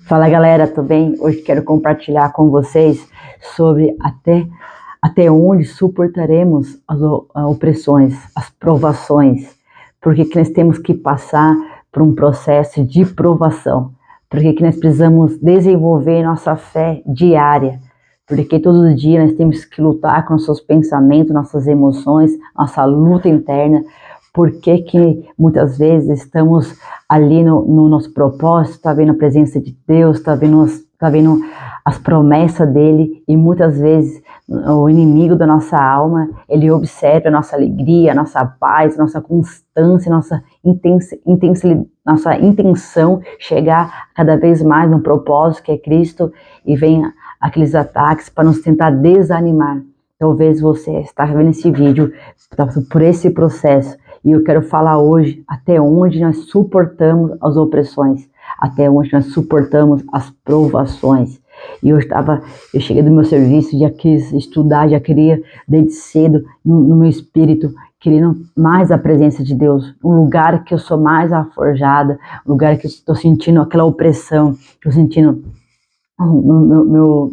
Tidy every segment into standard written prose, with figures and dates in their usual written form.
Fala galera, tudo bem? Hoje quero compartilhar com vocês sobre até onde suportaremos as opressões, as provações. Porque que nós temos que passar por um processo de provação. Porque que nós precisamos desenvolver nossa fé diária. Porque todo dia nós temos que lutar com nossos pensamentos, nossas emoções, nossa luta interna. Porque que muitas vezes estamos ali no nosso propósito, está vendo a presença de Deus, está vendo as promessas dele, e muitas vezes o inimigo da nossa alma, ele observa a nossa alegria, a nossa paz, a nossa constância, nossa intenção chegar cada vez mais no propósito que é Cristo, e vem aqueles ataques para nos tentar desanimar. Talvez você está vendo esse vídeo por esse processo, e eu quero falar hoje até onde nós suportamos as opressões, até onde nós suportamos as provações. E eu cheguei do meu serviço, já quis estudar, já queria desde cedo no meu espírito, querendo mais a presença de Deus, um lugar que eu sou mais aforjada, um lugar que eu estou sentindo aquela opressão, estou sentindo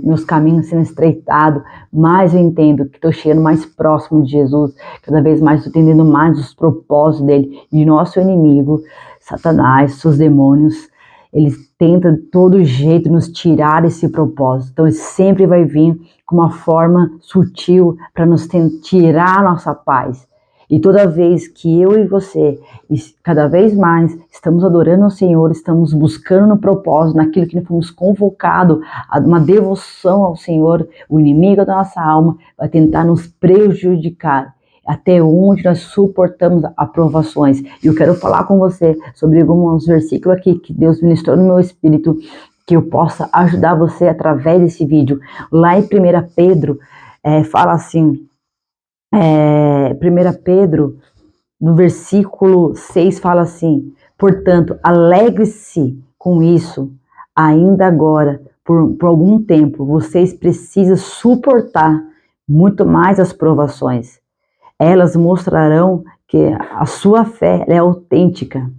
meus caminhos sendo estreitados, mais eu entendo que estou chegando mais próximo de Jesus, cada vez mais estou entendendo mais os propósitos dele, e nosso inimigo, Satanás, seus demônios, eles tentam de todo jeito nos tirar esse propósito, então ele sempre vai vir com uma forma sutil para nos tirar a nossa paz. E toda vez que eu e você, cada vez mais, estamos adorando ao Senhor, estamos buscando no propósito, naquilo que fomos convocados, uma devoção ao Senhor, o inimigo da nossa alma vai tentar nos prejudicar. Até onde nós suportamos aprovações. E eu quero falar com você sobre alguns versículos aqui que Deus ministrou no meu espírito, que eu possa ajudar você através desse vídeo. Lá em 1 Pedro, fala assim... 1 Pedro, no versículo 6, fala assim: portanto, alegre-se com isso, ainda agora, por algum tempo, vocês precisam suportar muito mais as provações. Elas mostrarão que a sua fé é autêntica.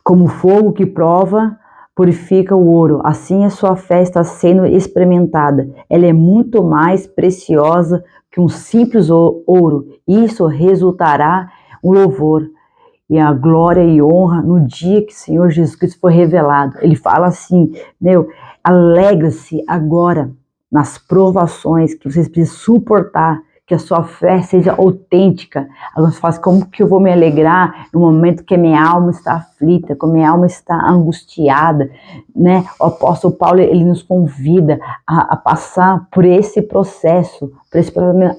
Como fogo que prova, purifica o ouro, assim a sua fé está sendo experimentada. Ela é muito mais preciosa que um simples ouro. Isso resultará um louvor e a glória e honra no dia que o Senhor Jesus Cristo for revelado. Ele fala assim, alegra-se agora nas provações que vocês precisam suportar, que a sua fé seja autêntica. Agora você fala, como que eu vou me alegrar no momento que a minha alma está aflita, que a minha alma está angustiada, né? O apóstolo Paulo, ele nos convida a passar por esse processo,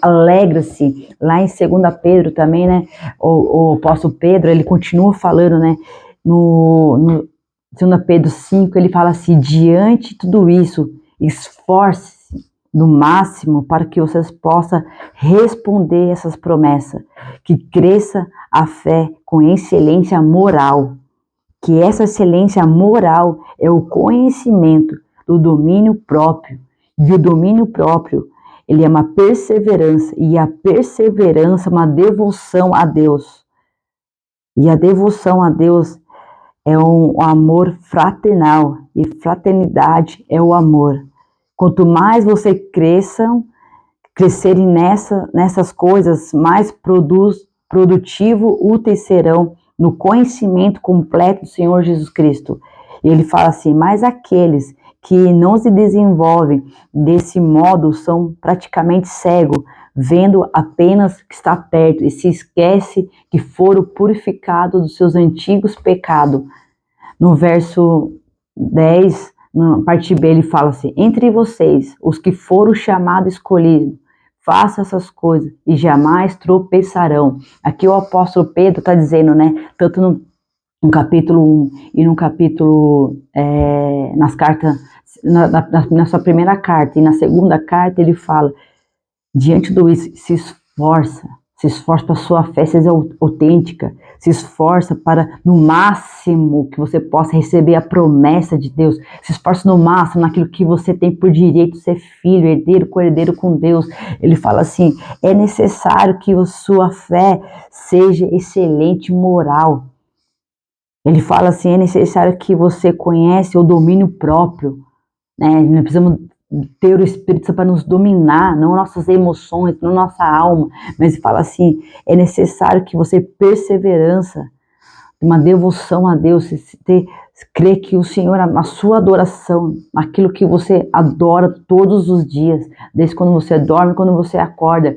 alegra-se. Lá em 2 Pedro também, né? O apóstolo Pedro, ele continua falando, né? No 2 Pedro 5, ele fala assim: diante de tudo isso, esforce-se no máximo para que vocês possam responder essas promessas, que cresça a fé com excelência moral, que essa excelência moral é o conhecimento do domínio próprio, e o domínio próprio, ele é uma perseverança, e a perseverança é uma devoção a Deus, e a devoção a Deus é um amor fraternal, e fraternidade é o amor. Quanto mais você crescerem nessas coisas, mais produtivo, úteis serão no conhecimento completo do Senhor Jesus Cristo. E ele fala assim, mas aqueles que não se desenvolvem desse modo são praticamente cegos, vendo apenas que está perto e se esquece que foram purificados dos seus antigos pecados. No verso 10, na parte B, ele fala assim, entre vocês, os que foram chamados e escolhidos, façam essas coisas e jamais tropeçarão. Aqui o apóstolo Pedro está dizendo, né, tanto no capítulo 1 e no capítulo, nas cartas, na sua primeira carta e na segunda carta, ele fala, diante do isso, se esforça para a sua fé seja autêntica, se esforça para, no máximo, que você possa receber a promessa de Deus, se esforça no máximo naquilo que você tem por direito, ser filho, herdeiro, co-herdeiro com Deus. Ele fala assim, é necessário que a sua fé seja excelente moral. Ele fala assim, é necessário que você conheça o domínio próprio, né? Nós precisamos ter o Espírito Santo para nos dominar, não nossas emoções, não nossa alma, mas ele fala assim, é necessário que você perseverança, uma devoção a Deus, ter, crer que o Senhor, na sua adoração, naquilo que você adora todos os dias, desde quando você dorme, quando você acorda,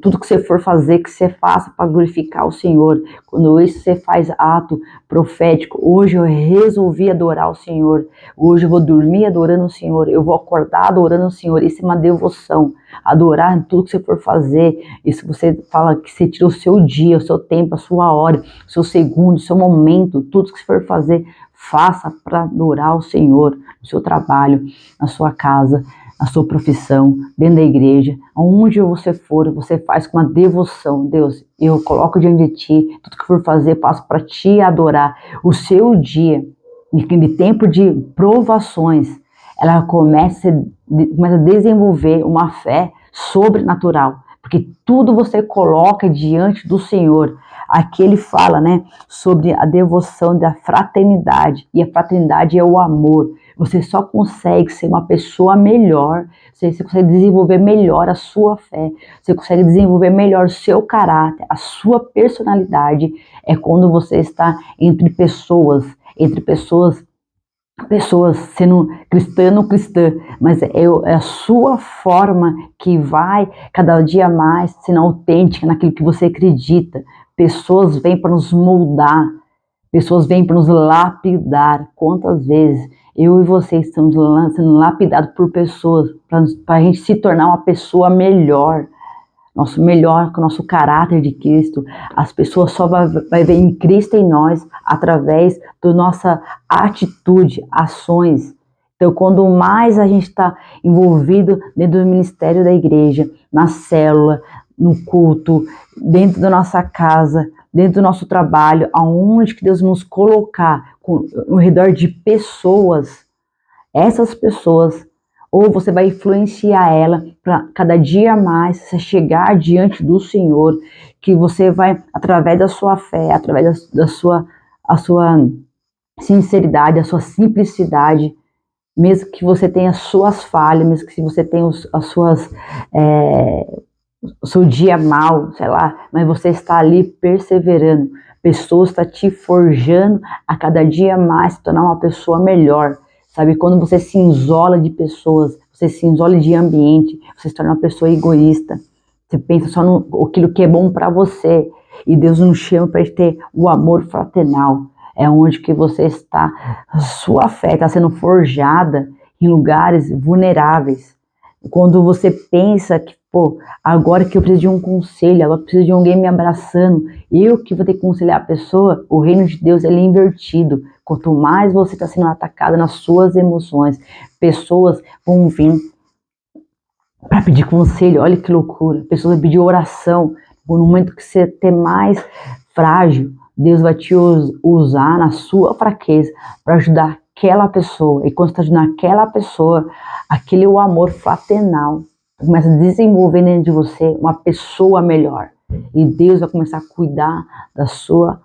tudo que você for fazer, que você faça para glorificar o Senhor. Quando isso você faz ato profético, hoje eu resolvi adorar o Senhor, hoje eu vou dormir adorando o Senhor, eu vou acordar adorando o Senhor. Isso é uma devoção, adorar em tudo que você for fazer. Isso você fala que você tira o seu dia, o seu tempo, a sua hora, o seu segundo, o seu momento, tudo que você for fazer, faça para adorar o Senhor, no seu trabalho, na sua casa, na sua profissão, dentro da igreja, aonde você for, você faz com uma devoção. Deus, eu coloco diante de ti, tudo que for fazer, faço para te adorar. O seu dia, de tempo de provações, ela começa a desenvolver uma fé sobrenatural, porque tudo você coloca diante do Senhor. Aqui ele fala, né, sobre a devoção da fraternidade, e a fraternidade é o amor. Você só consegue ser uma pessoa melhor, você consegue desenvolver melhor a sua fé, você consegue desenvolver melhor o seu caráter, a sua personalidade, é quando você está entre pessoas sendo cristã ou cristã, mas é a sua forma que vai cada dia mais sendo autêntica naquilo que você acredita. Pessoas vêm para nos moldar, pessoas vêm para nos lapidar. Quantas vezes eu e você estamos sendo lapidados por pessoas para a gente se tornar uma pessoa melhor, nosso melhor, com o nosso caráter de Cristo. As pessoas só vai ver em Cristo em nós através da nossa atitude, ações. Então, quando mais a gente está envolvido dentro do ministério da igreja, na célula, no culto, dentro da nossa casa, dentro do nosso trabalho, aonde que Deus nos colocar ao redor de pessoas, essas pessoas, ou você vai influenciar ela para cada dia mais você chegar diante do Senhor, que você vai, através da sua fé, através a sua sinceridade, a sua simplicidade, mesmo que você tenha suas falhas, mesmo que você tenha as suas, o seu dia mal, sei lá, mas você está ali perseverando, pessoas estão te forjando a cada dia mais, se tornar uma pessoa melhor. Sabe, quando você se isola de pessoas, você se isola de ambiente, você se torna uma pessoa egoísta. Você pensa só no aquilo que é bom para você. E Deus nos chama para ter o amor fraternal. É onde que você está, a sua fé está sendo forjada em lugares vulneráveis. Quando você pensa que, pô, agora que eu preciso de um conselho, agora eu preciso de alguém me abraçando, eu que vou ter que aconselhar a pessoa, o reino de Deus ele é invertido. Quanto mais você está sendo atacado nas suas emoções, pessoas vão vir para pedir conselho. Olha que loucura. Pessoas vão pedir oração. No momento que você ter mais frágil, Deus vai te usar na sua fraqueza para ajudar aquela pessoa. E quando você está ajudando aquela pessoa, aquele é o amor fraternal. Começa a desenvolver dentro de você uma pessoa melhor. E Deus vai começar a cuidar das suas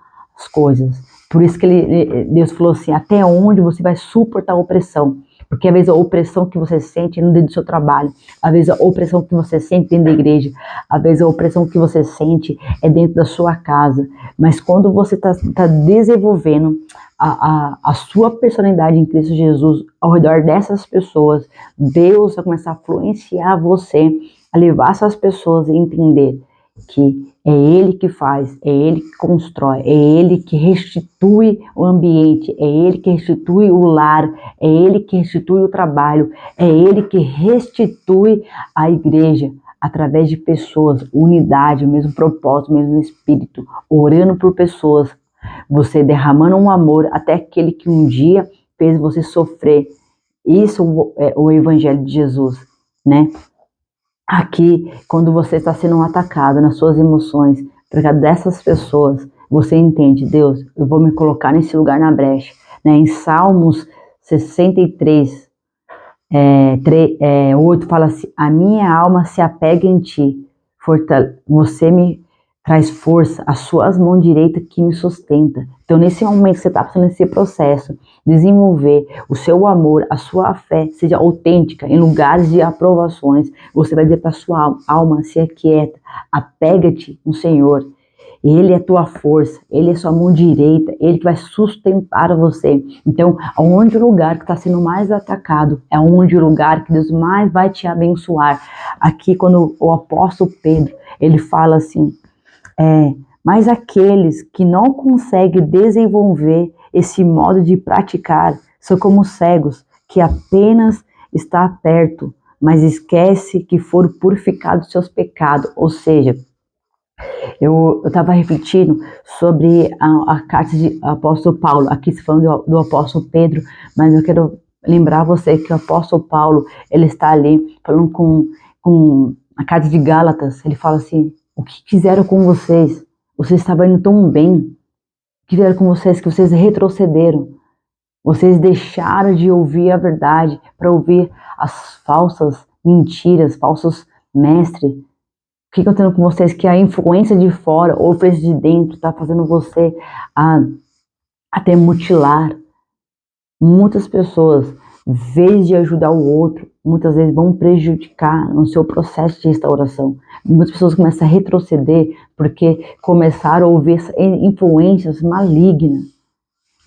coisas. Por isso que Deus falou assim, até onde você vai suportar a opressão? Porque às vezes a opressão que você sente é dentro do seu trabalho, às vezes a opressão que você sente dentro da igreja, às vezes a opressão que você sente é dentro da sua casa. Mas quando você está desenvolvendo a sua personalidade em Cristo Jesus ao redor dessas pessoas, Deus vai começar a influenciar você, a levar essas pessoas a entender que é Ele que faz, é Ele que constrói, é Ele que restitui o ambiente, é Ele que restitui o lar, é Ele que restitui o trabalho, é Ele que restitui a igreja através de pessoas, unidade, o mesmo propósito, o mesmo espírito, orando por pessoas, você derramando um amor até aquele que um dia fez você sofrer. Isso é o Evangelho de Jesus, né? Aqui, quando você está sendo atacado nas suas emoções, por causa dessas pessoas, você entende, Deus, eu vou me colocar nesse lugar na brecha. Né? Em Salmos 63, 8, fala assim, a minha alma se apega em ti, você me traz força, as suas mãos direitas que me sustenta. Então, nesse momento que você está passando esse processo, desenvolver o seu amor, a sua fé, seja autêntica em lugares de aprovações, você vai dizer para a sua alma, se aquieta, apega-te no Senhor. Ele é tua força, Ele é sua mão direita, Ele que vai sustentar você. Então, onde o lugar que está sendo mais atacado, é onde o lugar que Deus mais vai te abençoar. Aqui, quando o apóstolo Pedro, ele fala assim, mas aqueles que não conseguem desenvolver esse modo de praticar são como cegos, que apenas está perto, mas esquece que foram purificados seus pecados, ou seja, eu estava refletindo sobre a carta de apóstolo Paulo, aqui se falando do apóstolo Pedro, mas eu quero lembrar você que o apóstolo Paulo, ele está ali falando com a carta de Gálatas, ele fala assim, o que fizeram com vocês? Vocês estavam indo tão bem, o que fizeram com vocês? Que vocês retrocederam, vocês deixaram de ouvir a verdade para ouvir as falsas mentiras, falsos mestres. O que eu tenho com vocês? Que a influência de fora ou a influência de dentro está fazendo você até mutilar. Muitas pessoas, em vez de ajudar o outro, muitas vezes vão prejudicar no seu processo de restauração. Muitas pessoas começam a retroceder porque começaram a ouvir influências malignas.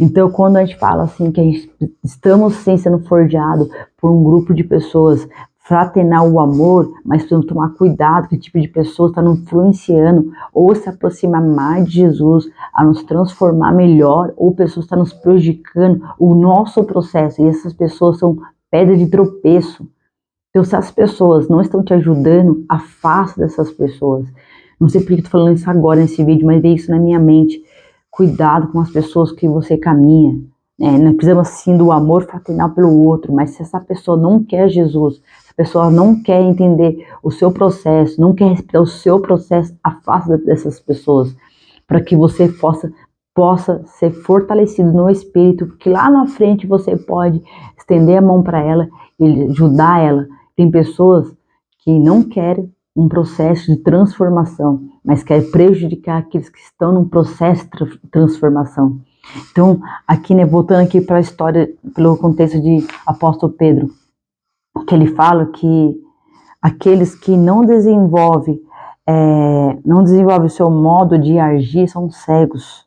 Então, quando a gente fala assim que estamos sim sendo forjados por um grupo de pessoas, fraternar o amor, mas precisamos tomar cuidado que tipo de pessoa está nos influenciando ou se aproximar mais de Jesus, a nos transformar melhor, ou pessoas estão nos prejudicando o nosso processo, e essas pessoas são pedra de tropeço. Então, se as pessoas não estão te ajudando, afasta dessas pessoas. Não sei por que eu estou falando isso agora nesse vídeo, mas veio isso na minha mente. Cuidado com as pessoas que você caminha. Nós precisamos sim do amor fraternal pelo outro, mas se essa pessoa não quer Jesus, se a pessoa não quer entender o seu processo, não quer respeitar o seu processo, afasta dessas pessoas, para que você possa ser fortalecido no espírito, porque lá na frente você pode estender a mão para ela e ajudar ela. Tem pessoas que não querem um processo de transformação, mas querem prejudicar aqueles que estão num processo de transformação. Então, aqui, voltando aqui para a história, pelo contexto de apóstolo Pedro, que ele fala que aqueles que não desenvolvem o seu modo de agir são cegos,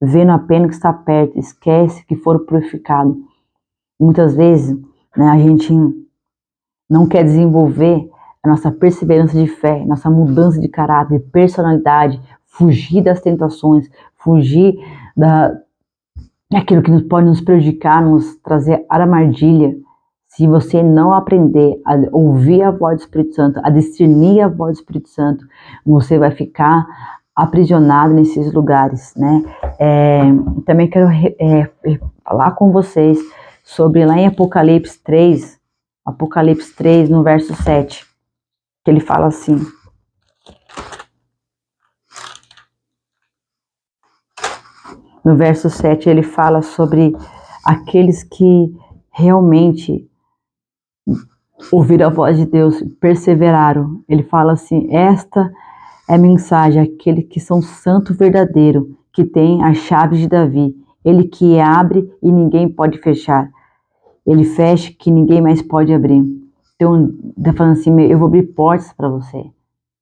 vendo apenas que está perto, esquece que foram purificados. Muitas vezes, a gente não quer desenvolver a nossa perseverança de fé, nossa mudança de caráter, de personalidade, fugir das tentações, fugir daquilo que pode nos prejudicar, nos trazer armadilha. Se você não aprender a ouvir a voz do Espírito Santo, a discernir a voz do Espírito Santo, você vai ficar aprisionado nesses lugares, né? Também quero falar com vocês sobre lá em Apocalipse 3, no verso 7, que ele fala assim: no verso 7 ele fala sobre aqueles que realmente ouviram a voz de Deus, perseveraram. Ele fala assim: esta é a mensagem, aquele que são santo verdadeiro, que tem as chaves de Davi, ele que abre e ninguém pode fechar, ele fecha que ninguém mais pode abrir. Então, tá falando assim, eu vou abrir portas para você,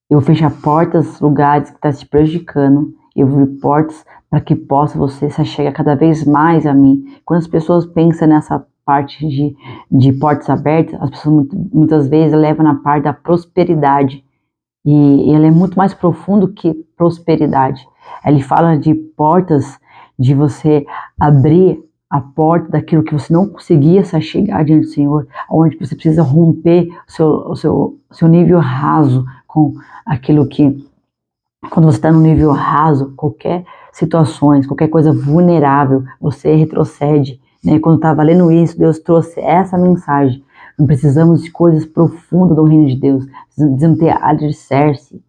eu vou fechar portas, lugares que estão te prejudicando, eu vou abrir portas para que possa você se chegar cada vez mais a mim. Quando as pessoas pensam nessa parte de portas abertas, as pessoas muitas vezes levam na parte da prosperidade, e ele é muito mais profundo que prosperidade. Ele fala de portas, de você abrir a porta daquilo que você não conseguia se chegar diante do Senhor, onde você precisa romper o seu nível raso com aquilo que, quando você está no nível raso, qualquer situações, qualquer coisa vulnerável, você retrocede, né? Quando eu estava lendo isso, Deus trouxe essa mensagem. Não precisamos de coisas profundas do reino de Deus, precisamos ter alicerce,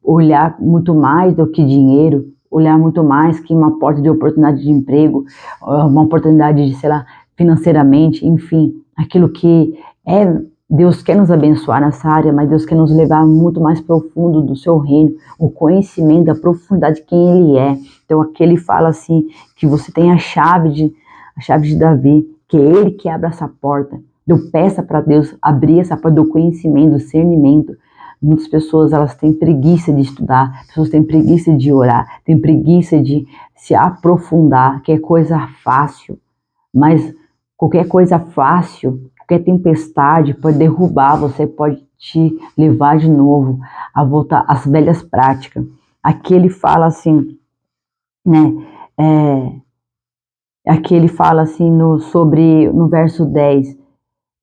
olhar muito mais do que dinheiro, olhar muito mais que uma porta de oportunidade de emprego, uma oportunidade de, sei lá, financeiramente, enfim, aquilo que é Deus quer nos abençoar nessa área, mas Deus quer nos levar muito mais profundo do seu reino, o conhecimento, a profundidade de quem Ele é. Então aqui Ele fala assim, que você tem a chave de Davi, que é Ele que abre essa porta. Então peça para Deus abrir essa porta do conhecimento, do discernimento. Muitas pessoas, elas têm preguiça de estudar, pessoas têm preguiça de orar, têm preguiça de se aprofundar, que é coisa fácil. Mas qualquer coisa fácil, qualquer tempestade pode derrubar você, pode te levar de novo a voltar às velhas práticas. Aqui ele fala assim, né? Aqui ele fala assim no verso 10,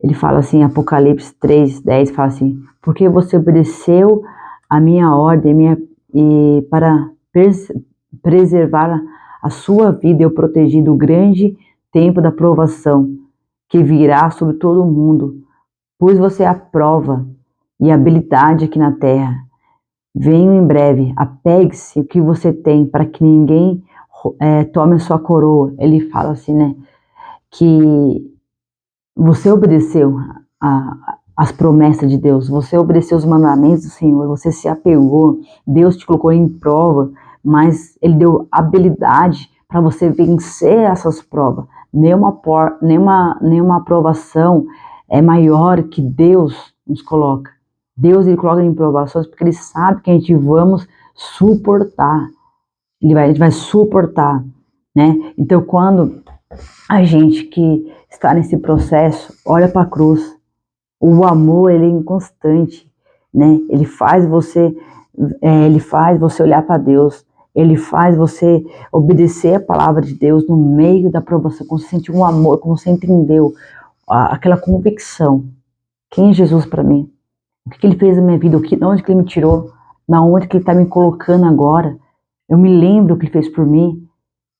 ele fala assim, Apocalipse 3:10, fala assim, porque você obedeceu a minha ordem e para preservar a sua vida, eu protegi do grande tempo da provação, que virá sobre todo o mundo, pois você aprova e habilidade aqui na terra. Venho em breve, apegue-se o que você tem, para que ninguém tome a sua coroa. Ele fala assim, né, que você obedeceu as promessas de Deus, você obedeceu os mandamentos do Senhor, você se apegou, Deus te colocou em prova, mas Ele deu habilidade para você vencer essas provas. Nenhuma aprovação é maior que Deus nos coloca. Deus Ele coloca em provações porque Ele sabe que a gente vamos suportar. A gente vai suportar, né? Então quando a gente que está nesse processo olha para a cruz, o amor ele é inconstante, né? Ele faz você olhar para Deus, ele faz você obedecer a palavra de Deus no meio da provação, quando você sente um amor, quando você entendeu aquela convicção. Quem é Jesus para mim? O que ele fez na minha vida? Onde que ele me tirou? Na onde que ele está me colocando agora? Eu me lembro o que ele fez por mim.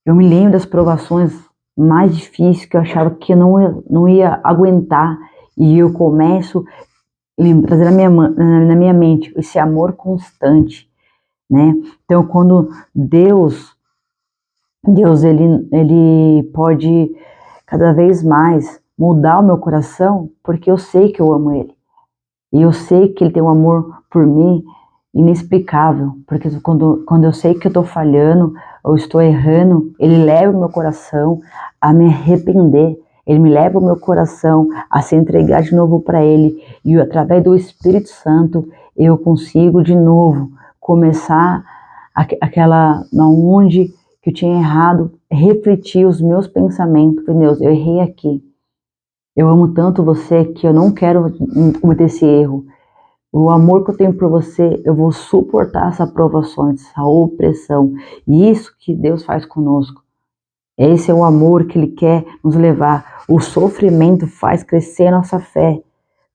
Eu me lembro das provações mais difíceis que eu achava que eu não ia aguentar. E eu começo a trazer na minha mente esse amor constante, né? Então, quando Deus ele pode cada vez mais mudar o meu coração, porque eu sei que eu amo Ele. E eu sei que Ele tem um amor por mim inexplicável, porque quando eu sei que eu estou falhando ou estou errando, Ele leva o meu coração a me arrepender, Ele me leva o meu coração a se entregar de novo para Ele, e através do Espírito Santo eu consigo de novo começar aquela, onde que eu tinha errado, refletir os meus pensamentos. Deus, eu errei aqui, eu amo tanto você que eu não quero cometer esse erro. O amor que eu tenho por você, eu vou suportar essa provação, essa opressão. E isso que Deus faz conosco. Esse é o amor que Ele quer nos levar. O sofrimento faz crescer a nossa fé.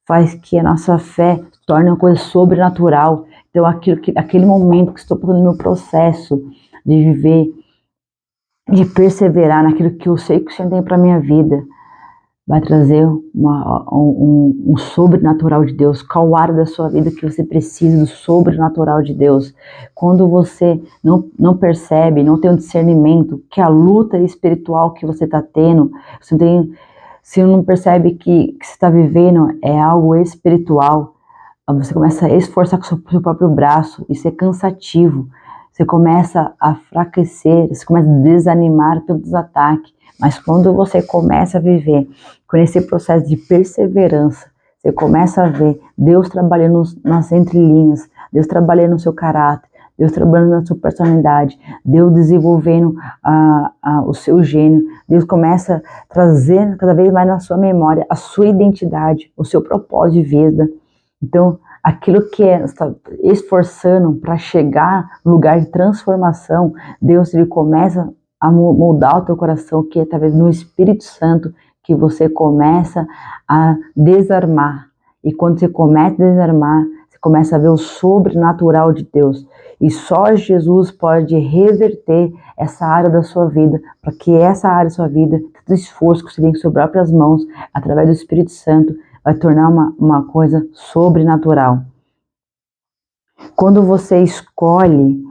Faz que a nossa fé torne uma coisa sobrenatural. Então, aquele momento que estou passando no meu processo de viver, de perseverar naquilo que eu sei que o Senhor tem para a minha vida, vai trazer um sobrenatural de Deus. Qual área da sua vida que você precisa do sobrenatural de Deus? Quando você não percebe, não tem um discernimento, que a luta espiritual que você está tendo, você não percebe que você está vivendo é algo espiritual, você começa a esforçar com o seu próprio braço, isso é cansativo. Você começa a enfraquecer, você começa a desanimar pelos ataques. Mas quando você começa a viver com esse processo de perseverança, você começa a ver Deus trabalhando nas entrelinhas, Deus trabalhando no seu caráter, Deus trabalhando na sua personalidade, Deus desenvolvendo o seu gênio, Deus começa a trazer cada vez mais na sua memória a sua identidade, o seu propósito de vida. Então, aquilo que está esforçando para chegar no lugar de transformação, Deus ele começa a moldar o teu coração, que é através do Espírito Santo que você começa a desarmar. E quando você começa a desarmar, você começa a ver o sobrenatural de Deus. E só Jesus pode reverter essa área da sua vida, para que essa área da sua vida, todo esforço que você tem com suas próprias mãos, através do Espírito Santo, vai tornar uma coisa sobrenatural. Quando você escolhe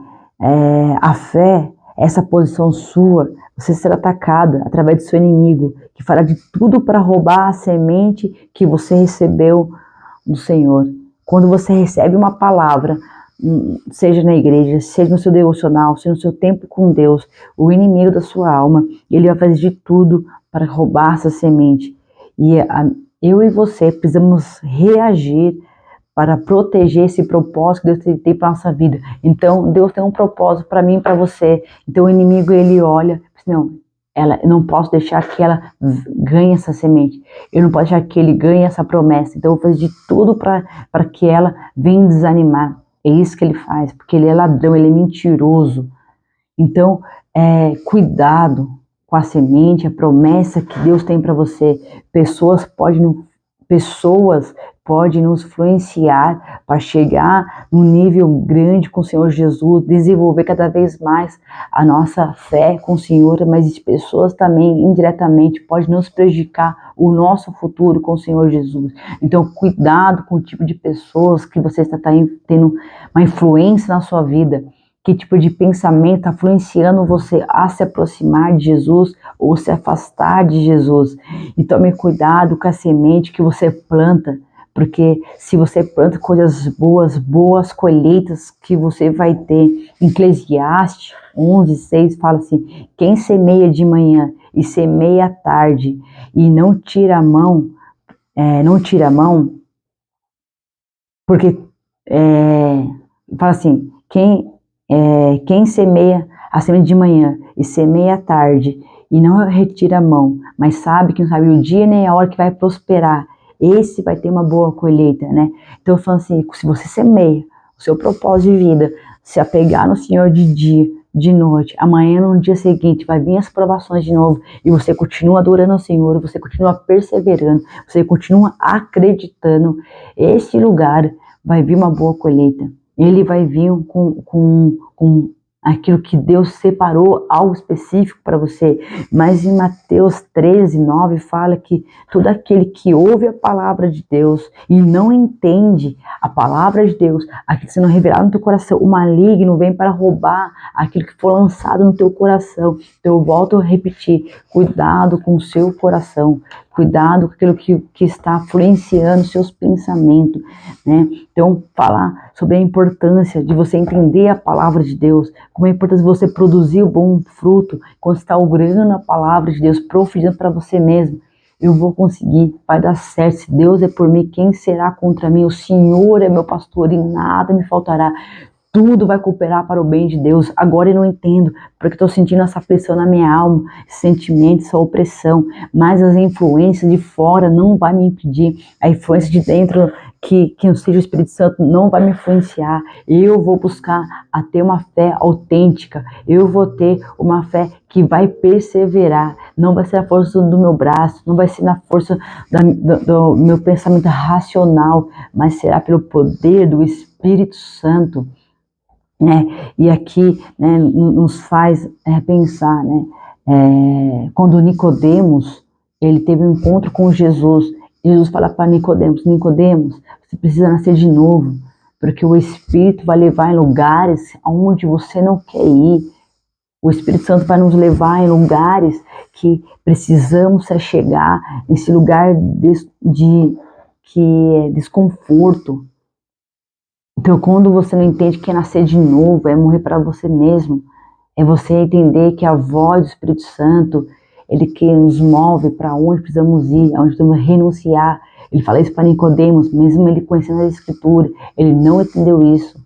a fé, essa posição sua, você será atacada através do seu inimigo, que fará de tudo para roubar a semente que você recebeu do Senhor. Quando você recebe uma palavra, seja na igreja, seja no seu devocional, seja no seu tempo com Deus, o inimigo da sua alma, ele vai fazer de tudo para roubar essa semente. E eu e você precisamos reagir para proteger esse propósito que Deus tem para a nossa vida. Então, Deus tem um propósito para mim e para você. Então, o inimigo, ele olha, não, eu não posso deixar que ela ganhe essa semente. Eu não posso deixar que ele ganhe essa promessa. Então, eu vou fazer de tudo para que ela venha desanimar. É isso que ele faz, porque ele é ladrão, ele é mentiroso. Então, cuidado com a semente, a promessa que Deus tem para você. Pessoas podem nos influenciar para chegar num nível grande com o Senhor Jesus, desenvolver cada vez mais a nossa fé com o Senhor, mas pessoas também indiretamente podem nos prejudicar o nosso futuro com o Senhor Jesus. Então, cuidado com o tipo de pessoas que você está tendo uma influência na sua vida. Que tipo de pensamento está influenciando você a se aproximar de Jesus ou se afastar de Jesus? E tome cuidado com a semente que você planta, porque se você planta coisas boas colheitas que você vai ter. Eclesiastes 11:6 fala assim: quem semeia de manhã e semeia à tarde e não tira a mão, porque fala assim, quem semeia a semente de manhã e semeia à tarde e não retira a mão, mas sabe que não sabe o dia nem a hora que vai prosperar, esse vai ter uma boa colheita, né? Então eu falo assim, se você semeia o seu propósito de vida, se apegar no Senhor de dia, de noite, amanhã no dia seguinte vai vir as provações de novo e você continua adorando o Senhor, você continua perseverando, você continua acreditando, esse lugar vai vir uma boa colheita. Ele vai vir com aquilo que Deus separou, algo específico para você. Mas em Mateus 13:9 fala que todo aquele que ouve a palavra de Deus e não entende a palavra de Deus, aquilo sendo revelado no teu coração, o maligno vem para roubar aquilo que foi lançado no teu coração. Então eu volto a repetir, cuidado com o seu coração, cuidado com aquilo que está influenciando seus pensamentos, né? Então, falar sobre a importância de você entender a palavra de Deus, como é importante você produzir o bom fruto, quando você está orando a palavra de Deus, profetizando para você mesmo. Eu vou conseguir, vai dar certo. Se Deus é por mim, quem será contra mim? O Senhor é meu pastor e nada me faltará. Tudo vai cooperar para o bem de Deus. Agora eu não entendo, porque estou sentindo essa pressão na minha alma, esse sentimento, essa opressão. Mas as influências de fora não vai me impedir. A influência de dentro, que não seja o Espírito Santo, não vai me influenciar. Eu vou buscar a ter uma fé autêntica. Eu vou ter uma fé que vai perseverar. Não vai ser a força do meu braço, não vai ser na força do meu pensamento racional, mas será pelo poder do Espírito Santo. Né? E aqui, né, nos faz pensar, né? Quando Nicodemos ele teve um encontro com Jesus, Jesus fala para Nicodemos, você precisa nascer de novo, porque o Espírito vai levar em lugares onde você não quer ir. O Espírito Santo vai nos levar em lugares que precisamos chegar, nesse lugar que é desconforto. Então, quando você não entende que é nascer de novo, é morrer para você mesmo, é você entender que a voz do Espírito Santo, ele que nos move para onde precisamos ir, aonde precisamos renunciar. Ele fala isso para Nicodemos, mesmo ele conhecendo a Escritura, ele não entendeu isso.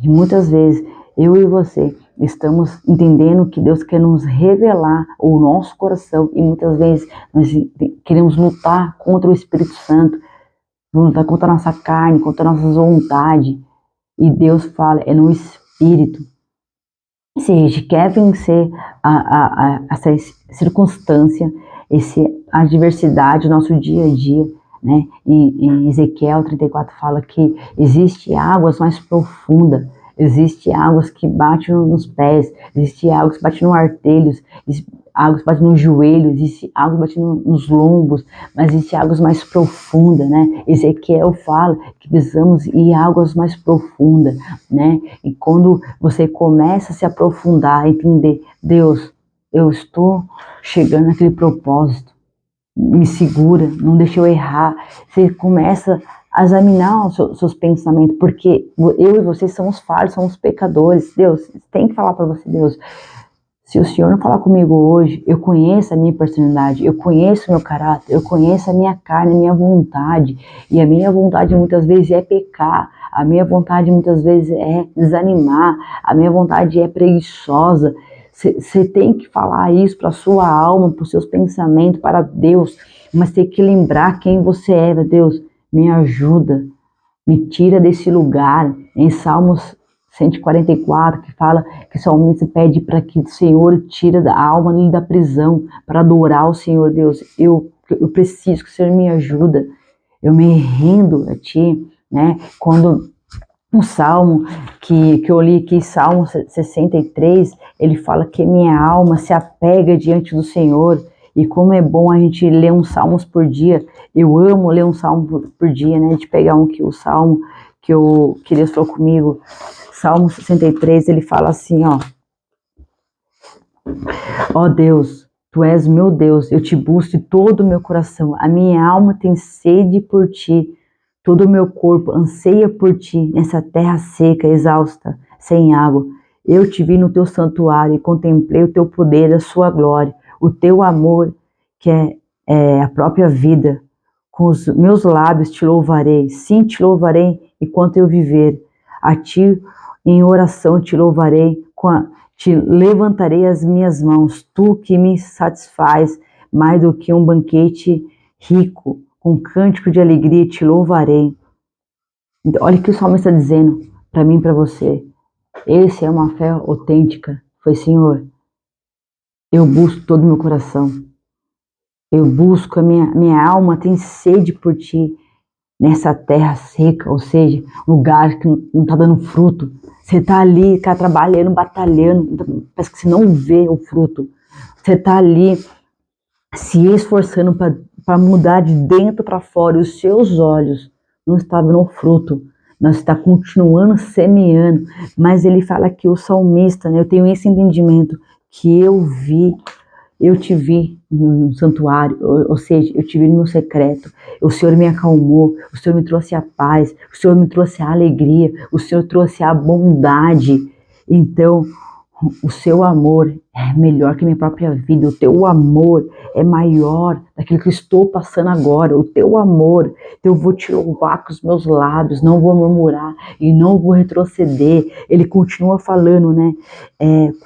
E muitas vezes, eu e você estamos entendendo que Deus quer nos revelar o nosso coração e muitas vezes nós queremos lutar contra o Espírito Santo, lutar contra a nossa carne, contra a nossa vontade. E Deus fala, é no Espírito. Se a gente quer vencer essa circunstância, essa adversidade do nosso dia a dia, né? Em Ezequiel 34 fala que existe águas mais profundas, existe águas que batem nos pés, existe águas que batem nos artelhos, águas que batem nos joelhos, existe águas que batem nos lombos, mas existe águas mais profundas, né? Ezequiel fala que precisamos ir a águas mais profundas, né? E quando você começa a se aprofundar, a entender, Deus, eu estou chegando naquele propósito, me segura, não deixa eu errar. Você começa examinar os seus pensamentos, porque eu e você somos falhos, somos pecadores. Deus, tem que falar para você, Deus, se o Senhor não falar comigo hoje, eu conheço a minha personalidade, eu conheço o meu caráter, eu conheço a minha carne, a minha vontade, e a minha vontade muitas vezes é pecar, a minha vontade muitas vezes é desanimar, a minha vontade é preguiçosa. Você tem que falar isso para a sua alma, para os seus pensamentos, para Deus, mas tem que lembrar quem você é. Deus, me ajuda, me tira desse lugar. Em Salmos 144, que fala que o salmista pede para que o Senhor tire a alma da prisão, para adorar o Senhor. Deus, eu preciso que o Senhor me ajuda, eu me rendo a Ti, né? Quando um salmo que eu li aqui, Salmo 63, ele fala que minha alma se apega diante do Senhor. E como é bom a gente ler uns salmos por dia. Eu amo ler um salmo por dia, né? A gente pegar o salmo que Deus falou comigo. Salmo 63, ele fala assim, ó. Ó Deus, Tu és meu Deus, eu te busco de todo o meu coração. A minha alma tem sede por Ti. Todo o meu corpo anseia por Ti, nessa terra seca, exausta, sem água. Eu te vi no Teu santuário e contemplei o Teu poder, a Sua glória, o Teu amor, que é a própria vida. Com os meus lábios Te louvarei, sim, Te louvarei enquanto eu viver. A Ti, em oração, Te louvarei, Te levantarei as minhas mãos, Tu que me satisfaz mais do que um banquete rico. Com cântico de alegria te louvarei. Então, olha o que o salmo está dizendo para mim e para você. Esse é uma fé autêntica. Foi, Senhor, eu busco todo o meu coração. Eu busco, a minha alma tem sede por Ti nessa terra seca, ou seja, lugar que não está dando fruto. Você está ali, cara, trabalhando, batalhando, parece que você não vê o fruto. Você está ali se esforçando para mudar de dentro para fora, e os seus olhos não estão vendo fruto, nós está continuando semeando. Mas ele fala que o salmista, né, eu tenho esse entendimento, que eu te vi no santuário, ou seja, eu te vi no meu secreto, o Senhor me acalmou, o Senhor me trouxe a paz, o Senhor me trouxe a alegria, o Senhor trouxe a bondade. Então, o seu amor é melhor que a minha própria vida. O teu amor é maior daquilo que eu estou passando agora. O teu amor, então eu vou te louvar com os meus lábios, não vou murmurar e não vou retroceder. Ele continua falando, né?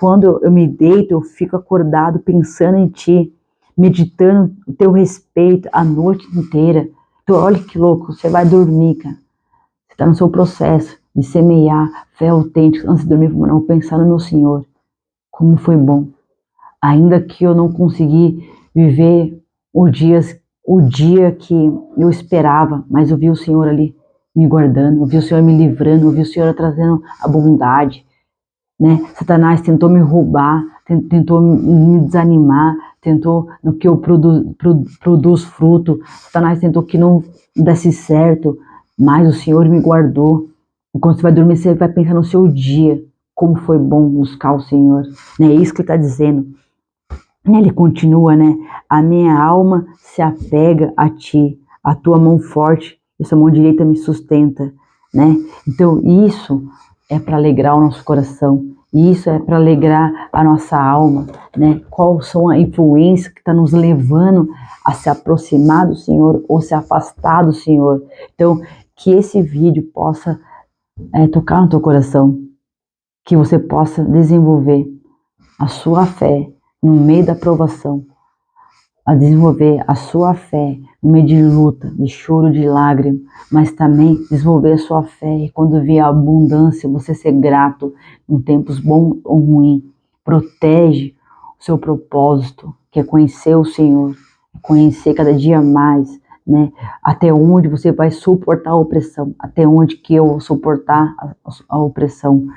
Quando eu me deito, eu fico acordado pensando em ti, meditando o teu respeito a noite inteira. Então, olha que louco, você vai dormir, cara. Você está no seu processo de semear fé autêntica. Antes de dormir, não, vou pensar no meu Senhor. Como foi bom. Ainda que eu não consegui viver o dia que eu esperava, mas eu vi o Senhor ali me guardando, eu vi o Senhor me livrando, eu vi o Senhor trazendo a bondade, né? Satanás tentou me roubar, tentou me desanimar, tentou no que eu produz fruto, Satanás tentou que não desse certo, mas o Senhor me guardou. E quando você vai dormir, você vai pensar no seu dia, como foi bom buscar o Senhor, né? É isso que ele está dizendo. Ele continua, né? A minha alma se apega a Ti, a Tua mão forte, e Sua mão direita me sustenta, né? Então isso é para alegrar o nosso coração, isso é para alegrar a nossa alma, né? Quais são as influências que está nos levando a se aproximar do Senhor ou se afastar do Senhor. Então, que esse vídeo possa tocar no teu coração, que você possa desenvolver a sua fé no meio da provação, a desenvolver a sua fé no meio de luta, de choro, de lágrima, mas também desenvolver a sua fé e quando vier a abundância, você ser grato em tempos bons ou ruins. Protege o seu propósito, que é conhecer o Senhor, conhecer cada dia mais, né? Até onde você vai suportar a opressão, até onde que eu vou suportar a opressão,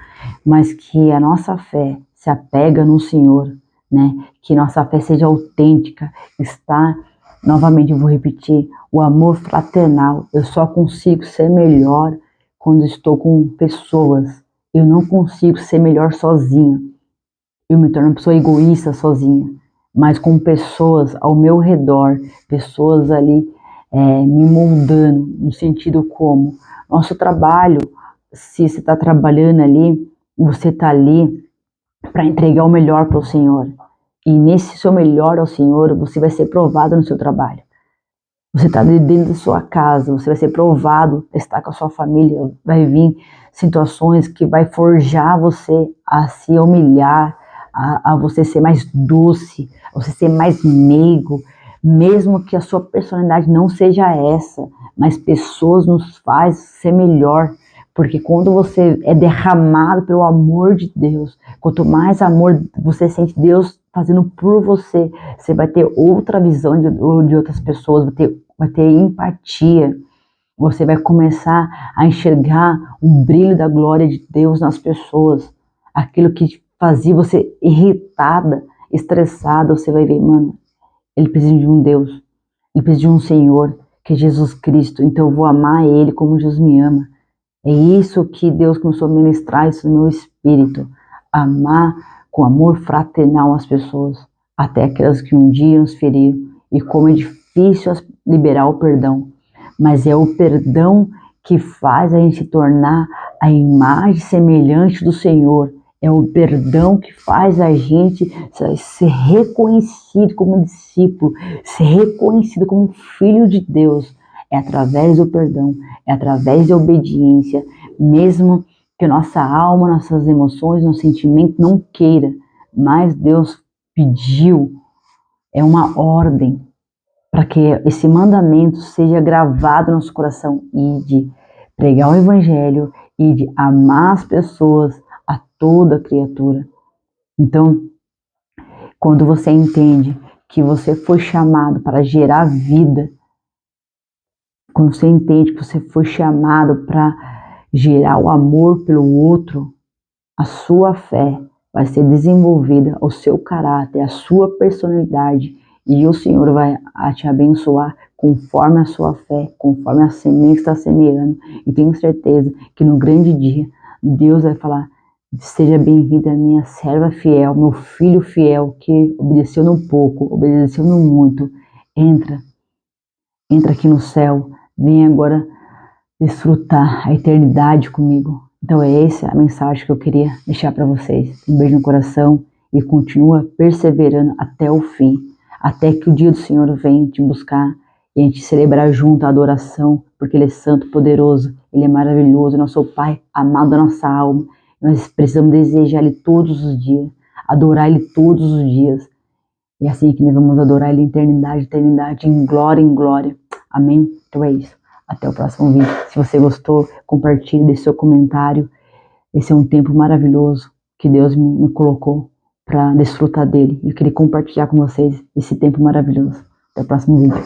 mas que a nossa fé se apega no Senhor, né? Que nossa fé seja autêntica, está, novamente eu vou repetir, o amor fraternal. Eu só consigo ser melhor quando estou com pessoas. Eu não consigo ser melhor sozinha. Eu me torno uma pessoa egoísta sozinha, mas com pessoas ao meu redor, pessoas ali me moldando, no sentido como nosso trabalho, se você está trabalhando ali, você está ali para entregar o melhor para o Senhor. E nesse seu melhor ao Senhor, você vai ser provado no seu trabalho. Você está dentro da sua casa, você vai ser provado, estar com a sua família, vai vir situações que vai forjar você a se humilhar, a você ser mais doce, a você ser mais meigo, mesmo que a sua personalidade não seja essa, mas pessoas nos faz ser melhor, porque quando você é derramado pelo amor de Deus, quanto mais amor você sente Deus fazendo por você, você vai ter outra visão de outras pessoas, vai ter empatia, você vai começar a enxergar o brilho da glória de Deus nas pessoas, aquilo que fazia você irritada, estressada, você vai ver, mano, ele precisa de um Deus, ele precisa de um Senhor, que é Jesus Cristo, então eu vou amar ele como Jesus me ama. É isso que Deus começou a ministrar isso no meu espírito, amar com amor fraternal as pessoas, até aquelas que um dia nos feriram, e como é difícil liberar o perdão, mas é o perdão que faz a gente se tornar a imagem semelhante do Senhor, é o perdão que faz a gente ser reconhecido como discípulo, ser reconhecido como filho de Deus, é através do perdão, é através da obediência, mesmo que nossa alma, nossas emoções, nosso sentimento não queira, mas Deus pediu, é uma ordem para que esse mandamento seja gravado no nosso coração e de pregar o evangelho e de amar as pessoas, a toda criatura. Então, quando você entende que você foi chamado para gerar vida, quando você entende que você foi chamado para gerar o amor pelo outro, a sua fé vai ser desenvolvida, o seu caráter, a sua personalidade, e o Senhor vai te abençoar conforme a sua fé, conforme a semente está semeando. E tenho certeza que no grande dia, Deus vai falar: seja bem-vinda minha serva fiel, meu filho fiel, que obedeceu no pouco, obedeceu no muito. Entra aqui no céu, vem agora desfrutar a eternidade comigo. Então é essa a mensagem que eu queria deixar para vocês. Um beijo no coração e continua perseverando até o fim, até que o dia do Senhor venha te buscar e a gente celebrar junto a adoração, porque Ele é santo, poderoso, Ele é maravilhoso, nosso Pai, amado da nossa alma. Nós precisamos desejar Ele todos os dias, adorar Ele todos os dias. E é assim que nós vamos adorar Ele em eternidade, em glória. Amém? Então é isso. Até o próximo vídeo. Se você gostou, compartilhe, deixe seu comentário. Esse é um tempo maravilhoso que Deus me colocou para desfrutar dele. E eu queria compartilhar com vocês esse tempo maravilhoso. Até o próximo vídeo.